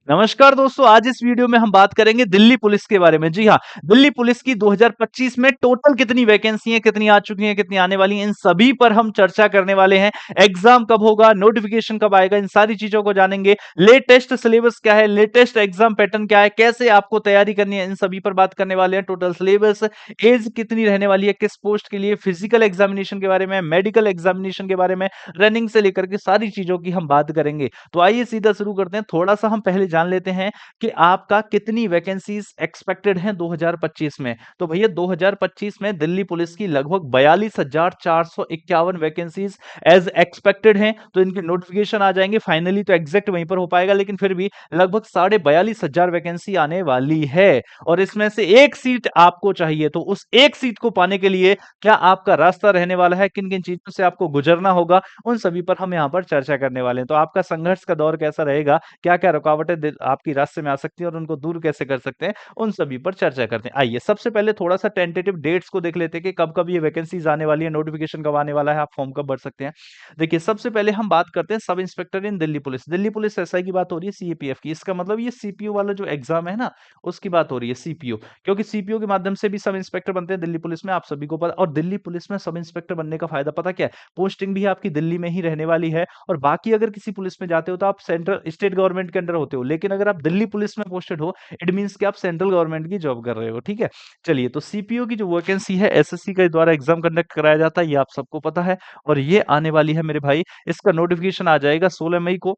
नमस्कार दोस्तों, आज इस वीडियो में हम बात करेंगे दिल्ली पुलिस के बारे में। जी हाँ, दिल्ली पुलिस की 2025 में टोटल कितनी वैकेंसी हैं, कितनी आ चुकी हैं, कितनी आने वाली हैं, इन सभी पर हम चर्चा करने वाले हैं। एग्जाम कब होगा, नोटिफिकेशन कब आएगा, इन सारी चीजों को जानेंगे। लेटेस्ट सिलेबस क्या है, लेटेस्ट एग्जाम पैटर्न क्या है, कैसे आपको तैयारी करनी है, इन सभी पर बात करने वाले हैं। टोटल सिलेबस, एज कितनी रहने वाली है, किस पोस्ट के लिए, फिजिकल एग्जामिनेशन के बारे में, मेडिकल एग्जामिनेशन के बारे में, रनिंग से लेकर के सारी चीजों की हम बात करेंगे। तो आइए सीधा शुरू करते हैं। थोड़ा सा हम पहले जान लेते हैं कि आपका कितनी वैकेंसीज एक्सपेक्टेड हैं 2025 में। तो भैया 2025 में दिल्ली पुलिस की लगभग 42,451 वैकेंसीज एज एक्सपेक्टेड हैं। तो इनके नोटिफिकेशन आ जाएंगे। फाइनली तो एग्जैक्ट वहीं पर हो पाएगा, लेकिन फिर भी लगभग 42,500 वैकेंसी आने वाली है। और इसमें से एक सीट आपको चाहिए, तो उस एक सीट को पाने के लिए क्या आपका रास्ता रहने वाला है, किन किन चीजों से आपको गुजरना होगा, उन सभी पर हम यहाँ पर चर्चा करने वाले हैं। तो आपका संघर्ष का दौर कैसा रहेगा, क्या-क्या रुकावटें आपकी रास्ते में आ सकती हैं और उनको दूर कैसे कर सकते हैं, उन सभी पर चर्चा करते हैं। आइए सबसे पहले थोड़ा-सा टेंटेटिव डेट्स को देख लेते हैं कि कब-कब ये वैकेंसीज आने वाली है, नोटिफिकेशन कब आने वाला है, आप फॉर्म कब भर सकते हैं। देखिए सबसे पहले हम बात करते हैं sub inspector in Delhi police. Delhi police SI की बात हो रही है, सीएपीएफ की। इसका मतलब ये सीपीओ वाला जो एग्जाम है ना, उसकी बात हो रही है, सीपीओ। क्योंकि सीपीओ के माध्यम से भी सब इंस्पेक्टर बनते हैं दिल्ली पुलिस में, आप सभी को पता। और दिल्ली पुलिस में सब इंस्पेक्टर बनने का फायदा पता क्या है, पोस्टिंग भी आपकी दिल्ली में ही रहने वाली है। और बाकी अगर किसी पुलिस में जाते हो तो आप सेंट्रल स्टेट गवर्नमेंट के अंडर होते हो, लेकिन अगर आप दिल्ली पुलिस में पोस्टेड हो, इट मींस कि आप सेंट्रल गवर्नमेंट की जॉब कर रहे हो। ठीक है, चलिए। तो सीपीओ की जो वैकेंसी है, एसएससी के द्वारा एग्जाम कंडक्ट कराया जाता है, ये आप सबको पता है। और ये आने वाली है मेरे भाई, इसका नोटिफिकेशन आ जाएगा 16 मई को।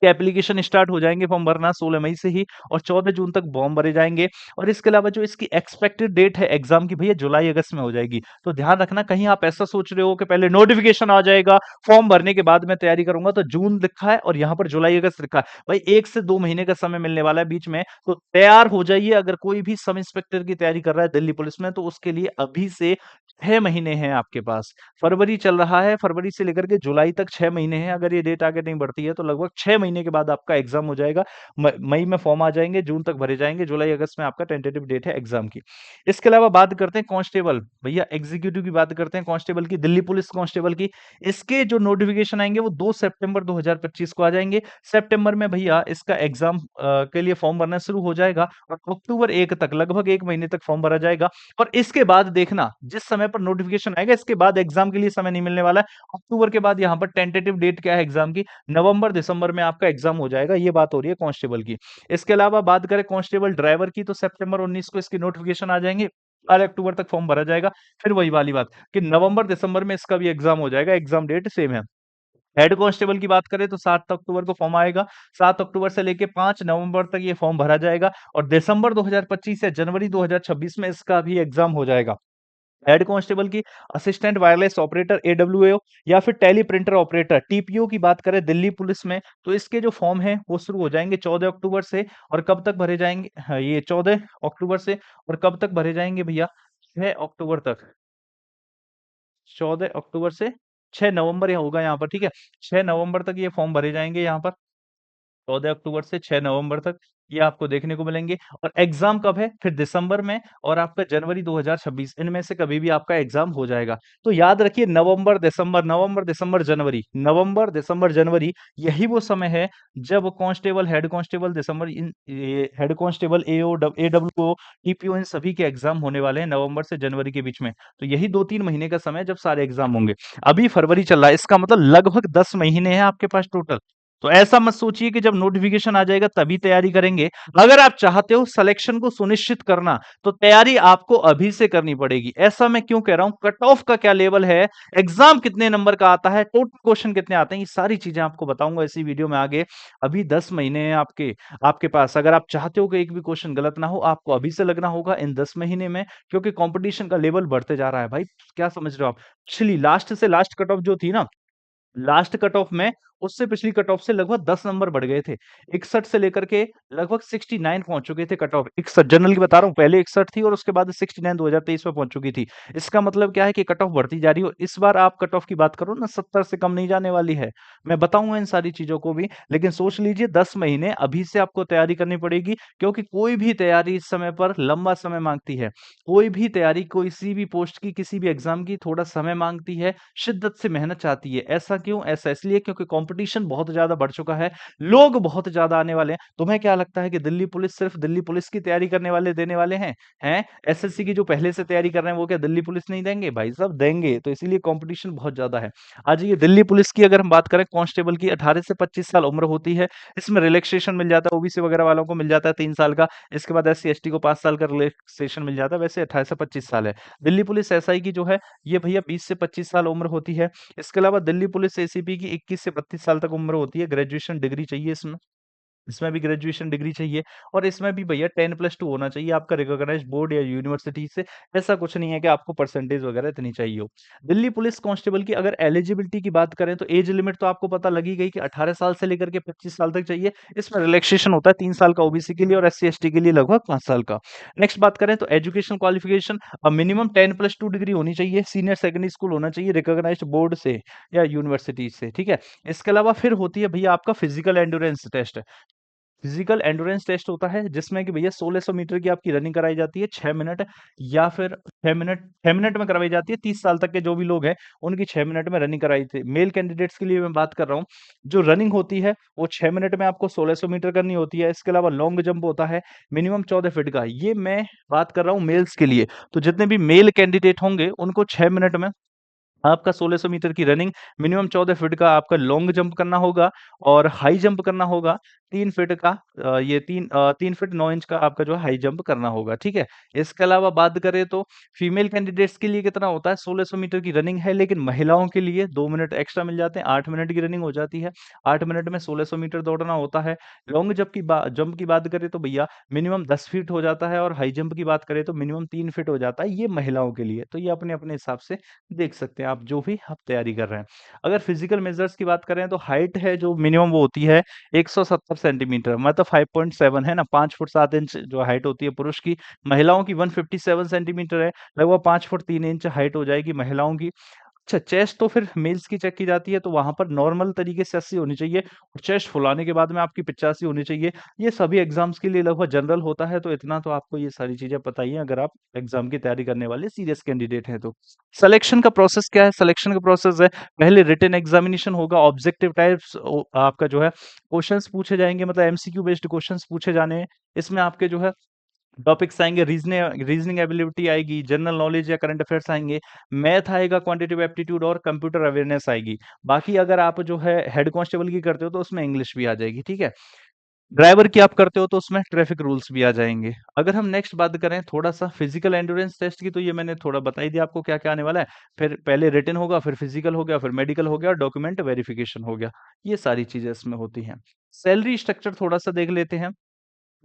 के एप्लीकेशन स्टार्ट हो जाएंगे फॉर्म भरना 16 मई से ही, और 14 जून तक फॉर्म भरे जाएंगे। और इसके अलावा जो इसकी एक्सपेक्टेड डेट है एग्जाम की, भैया जुलाई अगस्त में हो जाएगी। तो ध्यान रखना, कहीं आप ऐसा सोच रहे हो कि पहले नोटिफिकेशन आ जाएगा, फॉर्म भरने के बाद मैं तैयारी करूंगा, तो जून लिखा है और यहाँ पर जुलाई अगस्त लिखा है। भाई 1 से 2 महीने का समय मिलने वाला है बीच में, तो तैयार हो जाइए। अगर कोई भी सब इंस्पेक्टर की तैयारी कर रहा है दिल्ली पुलिस में, तो उसके लिए अभी से 6 महीने हैं आपके पास। फरवरी चल रहा है, फरवरी से लेकर के जुलाई तक 6 महीने हैं। अगर ये डेट आगे नहीं बढ़ती है तो लगभग 6 महीने के बाद आपका एग्जाम हो जाएगा। मई में फॉर्म आ जाएंगे, जून तक भरे जाएंगे, जुलाई अगस्त में आपका टेंटेटिव डेट है एग्जाम की। इसके अलावा बात करते हैं कांस्टेबल। भैया एग्जीक्यूटिव की बात करते हैं, कांस्टेबल की, दिल्ली पुलिस कांस्टेबल की। इसके जो नोटिफिकेशन आएंगे वो 2 सितंबर 2025 को आ जाएंगे। सितंबर में भैया इसका एग्जाम के लिए फॉर्म भरना शुरू हो जाएगा, और अक्टूबर 1 तक, लगभग 1 महीने तक फॉर्म भरा जाएगा। और इसके बाद देखना, जिस समय पर नोटिफिकेशन आएगा, इसके बाद एग्जाम के लिए समय नहीं मिलने वाला है। अक्टूबर के बाद यहाँ पर टेंटेटिव डेट क्या है एग्जाम की, नवंबर दिसंबर में आपका एग्जाम हो जाएगा। ये बात हो रही है कांस्टेबल की। इसके अलावा बात करें कांस्टेबल ड्राइवर की, तो सितंबर 19 को इसकी नोटिफिकेशन आ जाएंगे, 4 अक्टूबर तक फॉर्म भरा जाएगा। फिर वही वाली बात कि नवंबर दिसंबर में इसका भी एग्जाम हो जाएगा, एग्जाम डेट सेम है। हेड कांस्टेबल की बात करें तो 7 अक्टूबर को फॉर्म आएगा। 7 अक्टूबर से लेके 5 नवंबर तक ये फॉर्म भरा जाएगा, और दिसंबर 2025 या जनवरी 2026 में इसका भी एग्जाम हो जाएगा। हेड कांस्टेबल की असिस्टेंट वायरलेस ऑपरेटर एडब्ल्यूओ, या फिर टेली प्रिंटर ऑपरेटर टीपीओ की बात करें दिल्ली पुलिस में, तो इसके जो फॉर्म है वो शुरू हो जाएंगे 14 अक्टूबर से। और कब तक भरे जाएंगे, हाँ, ये 14 अक्टूबर से। और कब तक भरे जाएंगे भैया, 6 अक्टूबर तक। 14 अक्टूबर से 6 नवंबर यहाँ होगा यहाँ पर, ठीक है। 6 नवंबर तक ये फॉर्म भरे जाएंगे यहाँ पर, 14 अक्टूबर से 6 नवंबर तक ये आपको देखने को मिलेंगे। और एग्जाम कब है, फिर दिसंबर में, और आपका जनवरी 2026, इनमें से कभी भी आपका एग्जाम हो जाएगा। तो याद रखिए, नवंबर दिसंबर, नवंबर दिसंबर जनवरी, नवंबर दिसंबर जनवरी, यही वो समय है जब कांस्टेबल, हेड कांस्टेबल, दिसंबर, इन head constable, AO, AWO, TPO, इन सभी के एग्जाम होने वाले हैं नवंबर से जनवरी के बीच में। तो यही 2-3 महीने का समय है जब सारे एग्जाम होंगे। अभी फरवरी चल रहा है, इसका मतलब लगभग 10 महीने हैं आपके पास टोटल। तो ऐसा मत सोचिए कि जब नोटिफिकेशन आ जाएगा तभी तैयारी करेंगे। अगर आप चाहते हो सिलेक्शन को सुनिश्चित करना, तो तैयारी आपको अभी से करनी पड़ेगी। ऐसा मैं क्यों कह रहा हूं, कट ऑफ का क्या लेवल है, एग्जाम कितने नंबर का आता है, टोटल क्वेश्चन कितने आते हैं, ये सारी चीजें आपको बताऊंगा इसी वीडियो में आगे। अभी 10 महीने हैं आपके आपके पास। अगर आप चाहते हो कि एक भी क्वेश्चन गलत ना हो, आपको अभी से लगना होगा इन 10 महीने में, क्योंकि कंपटीशन का लेवल बढ़ते जा रहा है भाई। क्या समझ रहे हो आप, पिछली लास्ट से लास्ट कट ऑफ जो थी ना, लास्ट कट ऑफ में, उससे पिछली कट ऑफ से लगभग 10 नंबर बढ़ गए थे। 61 से लेकर के लगभग 69 पहुंच चुके थे कट ऑफ। 61 जनरल की बता रहा हूँ, पहले 61 थी और उसके बाद 69 2023 में पहुंच चुकी थी। इसका मतलब क्या है कि कट ऑफ बढ़ती जा रही हो। इस बार आप कट ऑफ की बात करो ना, 70 से कम नहीं जाने वाली है। मैं बताऊंगा इन सारी चीजों को भी, लेकिन सोच लीजिए 10 महीने अभी से आपको तैयारी करनी पड़ेगी, क्योंकि कोई भी तैयारी इस समय पर लंबा समय मांगती है। कोई भी तैयारी, किसी भी पोस्ट की, किसी भी एग्जाम की, थोड़ा समय मांगती है, शिद्दत से मेहनत चाहती है। ऐसा क्यों, ऐसा इसलिए क्योंकि कंपटीशन बहुत ज्यादा बढ़ चुका है, लोग बहुत ज्यादा आने वाले हैं। तुम्हें क्या लगता है कि दिल्ली पुलिस सिर्फ दिल्ली पुलिस की तैयारी करने वाले देने वाले हैं? एसएससी की जो पहले से तैयारी कर रहे हैं वो क्या दिल्ली पुलिस नहीं देंगे? भाई साहब देंगे, तो इसीलिए कंपटीशन बहुत ज्यादा है। आज ये दिल्ली पुलिस की अगर हम बात करें, कांस्टेबल की 18 से 25 साल उम्र होती है। इसमें रिलैक्सेशन मिल जाता है, ओबीसी वगैरह वालों को मिल जाता है 3 साल का। इसके बाद एससी एसटी को 5 साल का रिलैक्सेशन मिल जाता है। वैसे 18 से 25 साल है। दिल्ली पुलिस एसआई की जो है, ये भैया 20 से 25 साल उम्र होती है। इसके अलावा दिल्ली पुलिस एसीपी की 21 से 32 साल तक उम्र होती है। ग्रेजुएशन डिग्री चाहिए इसमें, इसमें भी ग्रेजुएशन डिग्री चाहिए। और इसमें भी भैया 10+2 होना चाहिए आपका, रिकॉग्नाइज्ड बोर्ड या यूनिवर्सिटी से। ऐसा कुछ नहीं है कि आपको परसेंटेज वगैरह इतनी चाहिए हो। दिल्ली पुलिस कांस्टेबल की अगर एलिजिबिलिटी की बात करें, तो एज लिमिट तो आपको पता लगी गई कि 18 साल से लेकर के 25 साल तक चाहिए। इसमें रिलैक्सेशन होता है 3 साल का ओबीसी के लिए, और एससी एसटी के लिए लगभग 5 साल का। नेक्स्ट बात करें तो एजुकेशन क्वालिफिकेशन, मिनिमम 10+2 डिग्री होनी चाहिए, सीनियर सेकेंडरी स्कूल होना चाहिए, रिकॉग्नाइज्ड बोर्ड से या यूनिवर्सिटी से, ठीक है। इसके अलावा फिर होती है भैया आपका physical endurance test. Physical endurance test होता है जिसमें कि भैया 1600 मीटर की आपकी रनिंग कराई जाती है 6 मिनट, या फिर 6 मिनट में करवाई जाती है। 30 साल तक के जो भी लोग हैं उनकी 6 मिनट में रनिंग कराई थी। मेल कैंडिडेट्स के लिए मैं बात कर रहा हूँ, जो रनिंग होती है वो 6 मिनट में आपको 1600 मीटर करनी होती है। इसके अलावा लॉन्ग जंप होता है मिनिमम 14 फीट का, ये मैं बात कर रहा हूँ मेल्स के लिए। तो जितने भी मेल कैंडिडेट होंगे उनको 6 मिनट में आपका 1600 मीटर की रनिंग, मिनिमम 14 फीट का आपका लॉन्ग जंप करना होगा, और हाई जंप करना होगा 3 फीट का। ये 3 फीट 9 इंच का आपका जो है हाई जंप करना होगा, ठीक है। इसके अलावा बात करें तो फीमेल कैंडिडेट्स के लिए कितना होता है, 1600 मीटर की रनिंग है, लेकिन महिलाओं के लिए 2 मिनट एक्स्ट्रा मिल जाते हैं, 8 मिनट की रनिंग हो जाती है। 8 मिनट में 1600 मीटर दौड़ना होता है। लॉन्ग जंप की बात करें तो भैया मिनिमम 10 फीट हो जाता है, और हाई जंप की बात करें तो मिनिमम 3 फीट हो जाता है, ये महिलाओं के लिए। तो ये अपने अपने हिसाब से देख सकते हैं आप, जो भी आप तैयारी कर रहे हैं। अगर फिजिकल मेजर्स की बात करें तो हाइट है जो मिनिमम वो होती है 170 सेंटीमीटर, मतलब 5.7 है ना, 5 फुट 7 इंच जो हाइट होती है पुरुष की। महिलाओं की 157 सेंटीमीटर है, लगभग 5 फुट 3 इंच हाइट हो जाएगी महिलाओं की। अच्छा, चेस्ट तो फिर मेल्स की चेक की जाती है, तो वहां पर नॉर्मल तरीके से 80 होनी चाहिए, और चेस्ट फुलाने के बाद में आपकी 85 होनी चाहिए। ये सभी एग्जाम्स के लिए लगभग जनरल होता है, तो इतना तो आपको ये सारी चीजें पता ही है अगर आप एग्जाम की तैयारी करने वाले सीरियस कैंडिडेट हैं तो। सिलेक्शन का प्रोसेस क्या है? सिलेक्शन का प्रोसेस है, पहले रिटन एग्जामिनेशन होगा, ऑब्जेक्टिव टाइप्स आपका जो है क्वेश्चंस पूछे जाएंगे, मतलब एमसीक्यू बेस्ड क्वेश्चंस पूछे जाने हैं। इसमें आपके जो है टॉपिक्स आएंगे, रीजनिंग एबिलिटी आएगी, जनरल नॉलेज या करंट अफेयर्स आएंगे, मैथ आएगा, क्वांटिटेटिव एप्टीट्यूड और कंप्यूटर अवेयरनेस आएगी। बाकी अगर आप जो है हेड कांस्टेबल की करते हो तो उसमें इंग्लिश भी आ जाएगी, ठीक है। ड्राइवर की आप करते हो तो उसमें ट्रैफिक रूल्स भी आ जाएंगे। अगर हम नेक्स्ट बात करें थोड़ा सा फिजिकल एंड्योरेंस टेस्ट की, तो ये मैंने थोड़ा बता ही दिया आपको क्या क्या आने वाला है। फिर पहले रिटन होगा, फिर फिजिकल हो गया, फिर मेडिकल हो गया, और डॉक्यूमेंट वेरिफिकेशन हो गया। ये सारी चीजें इसमें होती हैं। सैलरी स्ट्रक्चर थोड़ा सा देख लेते हैं।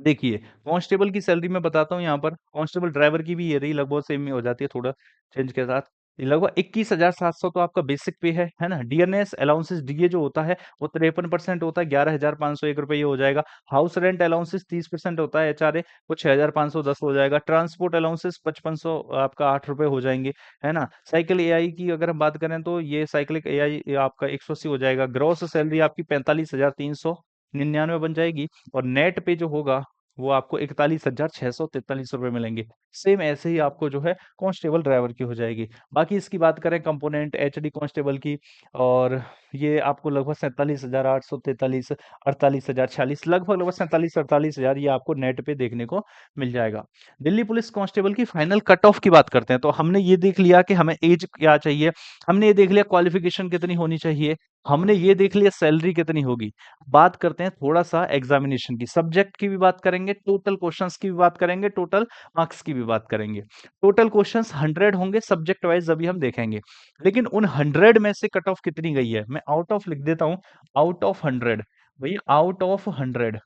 देखिए, कांस्टेबल की सैलरी मैं बताता हूँ यहाँ पर, कांस्टेबल ड्राइवर की भी ये रही, लगभग सेम ही हो जाती है थोड़ा चेंज के साथ। ये लगभग 21,700 तो आपका बेसिक पे है ना। डीएनएस अलाउंसेस डीए जो होता है वो 53% होता है, 11,501 रुपये ये हो जाएगा। हाउस रेंट अलाउंसेस 30% होता है, एचआरए वो 6,510 हो जाएगा। ट्रांसपोर्ट अलाउंसेस 5500 आपका 8 रुपये हो जाएंगे, है ना। साइकिल एआई की अगर हम बात करें तो ये साइकिलिक एआई आपका 180 हो जाएगा। ग्रॉस सैलरी आपकी 45,399 बन जाएगी, और नेट पे जो होगा वो आपको 41,643 रुपये मिलेंगे। सेम ऐसे ही आपको जो है कांस्टेबल ड्राइवर की हो जाएगी। बाकी इसकी बात करें कंपोनेंट एचडी कांस्टेबल की, और ये आपको लगभग 47,843, 48,046, लगभग लगभग 47-48 हजार ये आपको नेट पे देखने को मिल जाएगा। दिल्ली पुलिस कांस्टेबल की फाइनल कट ऑफ की बात करते हैं, तो हमने ये देख लिया कि हमें एज क्या चाहिए, हमने ये देख लिया क्वालिफिकेशन कितनी होनी चाहिए, हमने ये देख लिया सैलरी कितनी होगी। बात करते हैं थोड़ा सा एग्जामिनेशन की, सब्जेक्ट की भी बात करेंगे, टोटल क्वेश्चंस की भी बात करेंगे, टोटल मार्क्स की भी बात करेंगे। टोटल क्वेश्चंस 100 होंगे, सब्जेक्ट वाइज अभी हम देखेंगे। लेकिन उन 100 में से कट ऑफ कितनी गई है, मैं आउट ऑफ लिख देता हूं। आउट ऑफ 100, भाई आउट ऑफ 100,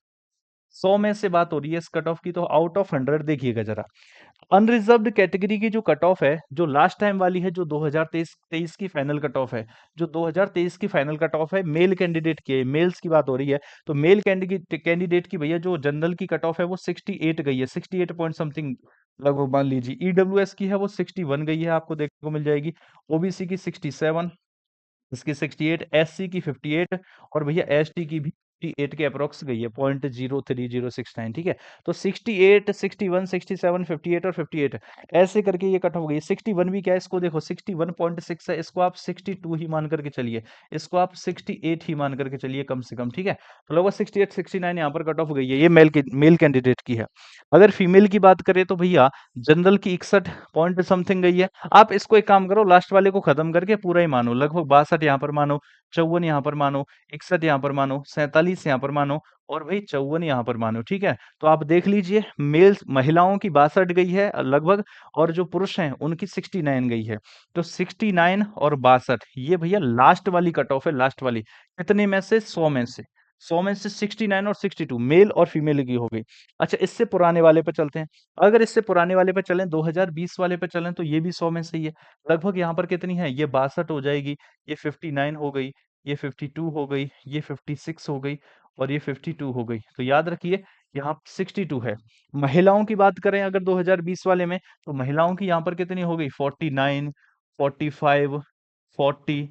100 में से बात हो रही है इस कट ऑफ की, तो आउट ऑफ 100 देखिएगा जरा। अनरिजर्व्ड कैटेगरी की जो कट ऑफ है, जो लास्ट टाइम वाली है, जो 2023 की फाइनल कट ऑफ है, जो 2023 की फाइनल कट ऑफ है मेल कैंडिडेट की, मेल्स की बात हो रही है, तो मेल कैंडिडेट की भैया जो जनरल की कट ऑफ है वो 68 गई है, 68 पॉइंट समथिंग लगभग मान लीजिए। ईडब्ल्यूएस की है वो 61 गई है, आपको देखने को मिल जाएगी। ओबीसी की 67, इसकी 68, एससी की 58, और भैया एसटी की भी 68 के अप्रोक्स गई है, 0.03069, ठीक है। तो 68, 61, 67, 58 और 58 ऐसे करके ये कट हो गई। 61 भी क्या है, इसको देखो 61.6 है, इसको आप 62 ही मान करके चलिए, इसको आप 68 ही मान करके चलिए कम से कम, ठीक है। तो लगभग 68, 69 यहाँ पर कट ऑफ गई है, ये मेल कैंडिडेट की है। अगर फीमेल की बात करें तो भैया जनरल की 61 पॉइंट समथिंग गई है। आप इसको एक काम करो, लास्ट वाले को खत्म करके पूरा ही मानो, लगभग 62 यहाँ पर मानो, 54 यहाँ पर मानो, 61 यहाँ पर मानो, 47 यहाँ पर मानो और भाई 54 यहाँ पर मानो, ठीक है। तो आप देख लीजिए, मेल्स महिलाओं की 62 गई है लगभग, और जो पुरुष हैं उनकी 69 गई है। तो 69 और 62 ये भैया लास्ट वाली कट ऑफ है, लास्ट वाली। कितने में से? 100 में से। 100 में से 69 और 62 मेल और फीमेल की हो गई। अच्छा, इससे पुराने वाले पे चलते हैं। अगर इससे पुराने वाले पे चलें, 2020 वाले पे चलें, तो ये भी 100 में से ही है। लगभग यहाँ पर कितनी है? ये 62 हो जाएगी, ये 59 हो गई, ये 52 हो गई, ये 56 हो गई और ये 52 हो गई। तो याद रखिए यहाँ 62 है। महिलाओं की बात करें अगर 2020 वाले में, तो महिलाओं की यहाँ पर कितनी हो गई? 49, 45, 40,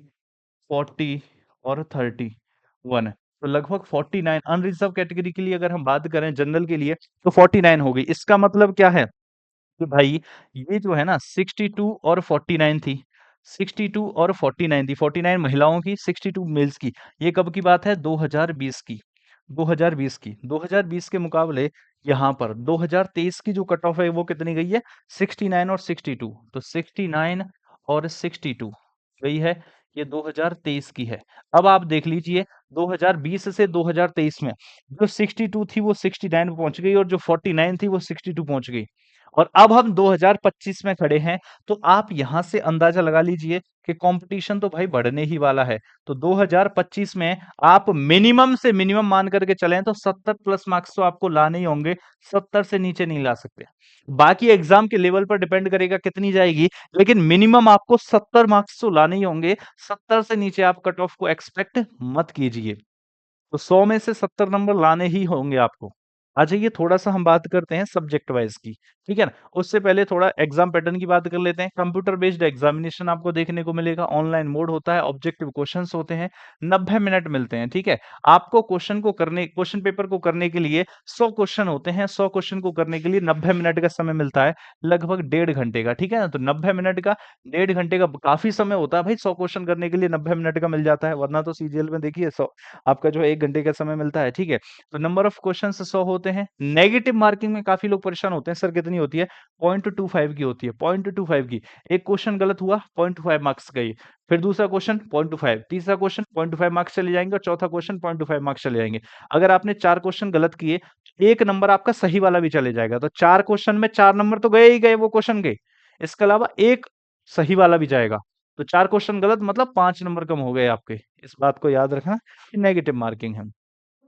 40 और 31। तो लगभग 49 अनरिजर्व कैटेगरी के लिए अगर हम बात करें, जनरल के लिए, तो 49 हो गई। इसका मतलब क्या है कि भाई ये जो है ना 62 और 49 थी, 62 और 49 थी, 49 महिलाओं की, 62 मेल्स की। ये कब की बात है? 2020 की, 2020 की। 2020 के मुकाबले यहाँ पर 2023 की जो कट ऑफ है वो कितनी गई है? 69 और 62। तो 69 और 62 गई है, ये 2023 की है। अब आप देख लीजिए 2020 से 2023 में जो 62 थी वो 69 पे पहुंच गई और जो 49 थी वो 62 पहुंच गई। और अब हम 2025 में खड़े हैं, तो आप यहां से अंदाजा लगा लीजिए कि कंपटीशन तो भाई बढ़ने ही वाला है। तो 2025 में आप मिनिमम से मिनिमम मान करके चलें तो 70 प्लस मार्क्स तो आपको लाने ही होंगे, 70 से नीचे नहीं ला सकते। बाकी एग्जाम के लेवल पर डिपेंड करेगा कितनी जाएगी, लेकिन मिनिमम आपको 70 मार्क्स तो लाने ही होंगे। 70 से नीचे आप कट ऑफ को एक्सपेक्ट मत कीजिए। तो 100 में से 70 नंबर लाने ही होंगे आपको। आ जाइए, थोड़ा सा हम बात करते हैं सब्जेक्ट वाइज की, ठीक है ना। उससे पहले थोड़ा एग्जाम पैटर्न की बात कर लेते हैं। कंप्यूटर बेस्ड एग्जामिनेशन आपको देखने को मिलेगा, ऑनलाइन मोड होता है, ऑब्जेक्टिव क्वेश्चंस होते हैं, 90 मिनट मिलते हैं, ठीक है। आपको क्वेश्चन पेपर को करने के लिए 100 क्वेश्चन होते हैं, 100 क्वेश्चन को करने के लिए 90 मिनट का समय मिलता है, लगभग 1.5 घंटे का, ठीक है ना। तो 90 मिनट का 1.5 घंटे का काफी समय होता है भाई, 100 क्वेश्चन करने के लिए 90 मिनट का मिल जाता है, वरना तो सीजीएल में देखिए 100 आपका जो है 1 घंटे का समय मिलता है, ठीक है। तो नंबर ऑफ क्वेश्चन 100 होते हैं। नेगेटिव मार्किंग में काफी लोग परेशान होते हैं, सर कितनी होती है? 0.25 की होती है, 0.25 की। एक क्वेश्चन गलत हुआ, 0.25 मार्क्स गई। फिर दूसरा क्वेश्चन 0.25, तीसरा क्वेश्चन 0.25 मार्क्स चले जाएंगे और चौथा क्वेश्चन 0.25 मार्क्स चले जाएंगे। अगर आपने 4 क्वेश्चन गलत किए, एक नंबर आपका सही वाला भी चले जाएगा। तो 4 क्वेश्चन में 4 नंबर तो गए ही गए, वो क्वेश्चन गए। इसके अलावा एक सही वाला भी जाएगा। तो 4 क्वेश्चन गलत मतलब 5 नंबर कम हो गए आपके। इस बात को याद रखना कि नेगेटिव मार्किंग है।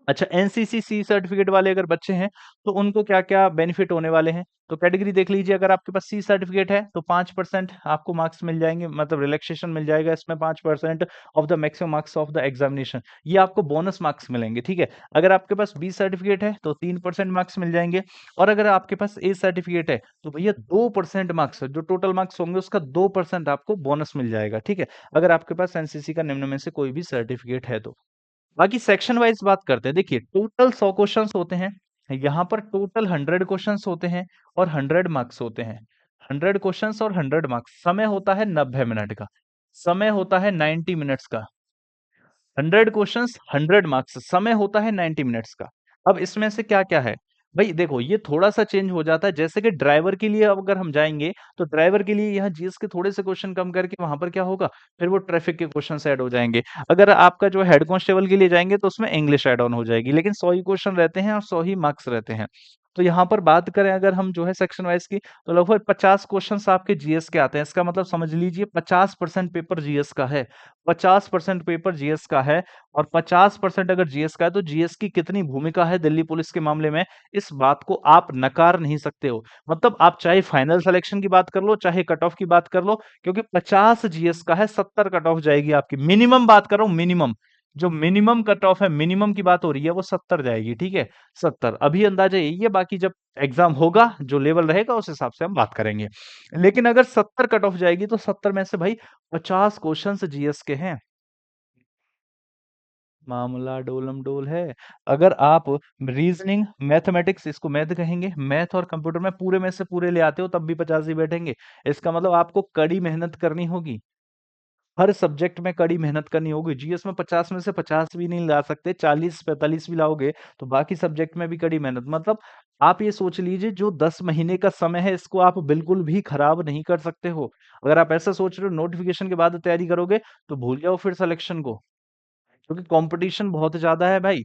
अच्छा, एनसीसी सी सर्टिफिकेट वाले अगर बच्चे हैं, तो उनको क्या-क्या बेनिफिट होने वाले हैं? तो कैटेगरी देख लीजिए, अगर आपके पास सी सर्टिफिकेट है, तो 5% आपको मार्क्स मिल जाएँगे, मतलब रिलैक्सेशन मिल जाएगा इसमें 5% of the maximum marks of the examination. ये आपको बोनस मार्क्स मिलेंगे, ठीक है। अगर आपके पास बी सर्टिफिकेट है, तो 3% मार्क्स मिल जाएँगे और अगर आपके पास ए सर्टिफिकेट है, तो भैया 2% मार्क्स, जो टोटल मार्क्स होंगे उसका 2% आपको बोनस मिल जाएगा, ठीक है। अगर आपके पास एनसीसी का निम्न में से कोई भी सर्टिफिकेट है तो। बाकी सेक्शन वाइज बात करते हैं। देखिए, टोटल 100 क्वेश्चंस होते हैं। यहाँ पर टोटल 100 क्वेश्चंस होते हैं और 100 मार्क्स होते हैं। 100 क्वेश्चंस और 100 मार्क्स। समय होता है 90 मिनट का। समय होता है 90 मिनट्स का। 100 क्वेश्चंस 100 मार्क्स, समय होता है 90 मिनट्स का। अब इसमें से क्या-क्या है? भई देखो, ये थोड़ा-सा चेंज हो जाता है, जैसे कि ड्राइवर के लिए अब अगर हम जाएँगे, तो ड्राइवर के लिए यहाँ जीएस के थोड़े से क्वेश्चन कम करके वहाँ पर क्या होगा, फिर वो ट्रैफिक के क्वेश्चन्स ऐड हो जाएँगे। अगर आपका जो हेड कांस्टेबल के लिए जाएँगे, तो उसमें इंग्लिश ऐड ऑन हो जाएगी, लेकिन 100 ही क्वेश्चन रहते हैं और 100 ही मार्क्स रहते हैं। तो यहाँ पर बात करें अगर हम जो है सेक्शन वाइज़ की, तो लगभग 50 क्वेश्चन्स आपके जीएस के आते हैं। इसका मतलब समझ लीजिए 50% पेपर जीएस का है। 50% पेपर जीएस का है और 50% अगर जीएस का है, तो जीएस की कितनी भूमिका है दिल्ली पुलिस के मामले में, इस बात को आप नकार नहीं सकते हो। मतलब आप चाहे फाइनल सिलेक्शन की बात कर लो, चाहे कट ऑफ की बात कर लो, क्योंकि 50 जीएस का है, 70 कट ऑफ जाएगी आपकी। मिनिमम बात कर रहा हूँ, मिनिमम। जो मिनिमम कट ऑफ है, मिनिमम की बात हो रही है, वो 70 जाएगी, ठीक है? 70 अभी अंदाजा यही है, बाकी जब एग्जाम होगा, जो लेवल रहेगा उस हिसाब से हम बात करेंगे। लेकिन अगर 70 कट ऑफ जाएगी, तो 70 में से भाई 50 क्वेश्चंस जीएस के हैं। मामला डोलम डोल है। अगर आप रीजनिंग, मैथमेटिक्स, इसको मैथ कहेंगे, मैथ और कंप्यूटर में पूरे में से पूरे ले आते हो तब भी 50 ही बैठेंगे। इसका मतलब आपको कड़ी मेहनत करनी होगी। हर सब्जेक्ट में कड़ी मेहनत करनी होगी। जीएस में 50 में से 50 भी नहीं ला सकते, 40-45 भी लाओगे तो बाकी सब्जेक्ट में भी कड़ी मेहनत। मतलब आप ये सोच लीजिए जो 10 महीने का समय है इसको आप बिल्कुल भी खराब नहीं कर सकते हो। अगर आप ऐसा सोच रहे हो नोटिफिकेशन के बाद तैयारी करोगे तो भूल जाओ फिर सिलेक्शन को, क्योंकि कंपटीशन बहुत ज़्यादा है भाई।